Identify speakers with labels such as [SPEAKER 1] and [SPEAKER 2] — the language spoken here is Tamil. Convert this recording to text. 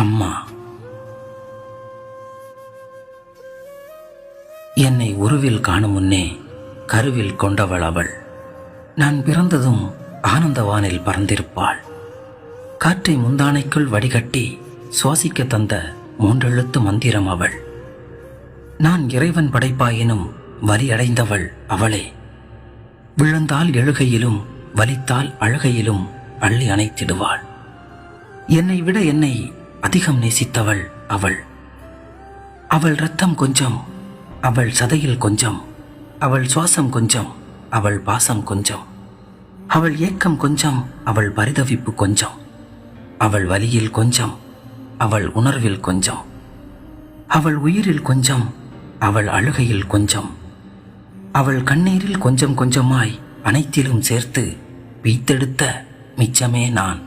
[SPEAKER 1] அம்மா. என்னை உருவில் காணும் முன்னே கருவில் கொண்டவள் அவள். நான் பிறந்ததும் ஆனந்தவானில் பறந்திருப்பாள். காற்றை முந்தானைக்குள் வடிகட்டி சுவாசிக்க தந்த மூன்றெழுத்து மந்திரம் அவள். நான் இறைவன் படைப்பாயினும் வலியடைந்தவள் அவளே. விழுந்தால் எழுகையிலும் வலித்தால் அழுகையிலும் அள்ளி அணைத்திடுவாள். என்னை விட என்னை அதிகம் நேசித்தவள் அவள். அவள் இரத்தம் கொஞ்சம், அவள் சதையில் கொஞ்சம், அவள் சுவாசம் கொஞ்சம், அவள் பாசம் கொஞ்சம், அவள் ஏக்கம் கொஞ்சம், அவள் பரிதவிப்பு கொஞ்சம், அவள் வலியில் கொஞ்சம், அவள் உணர்வில் கொஞ்சம், அவள் உயிரில் கொஞ்சம், அவள் அழுகையில் கொஞ்சம், அவள் கண்ணீரில் கொஞ்சம் கொஞ்சமாய் அனைத்திலும் சேர்த்து பீத்தெடுத்த மிச்சமே நான்.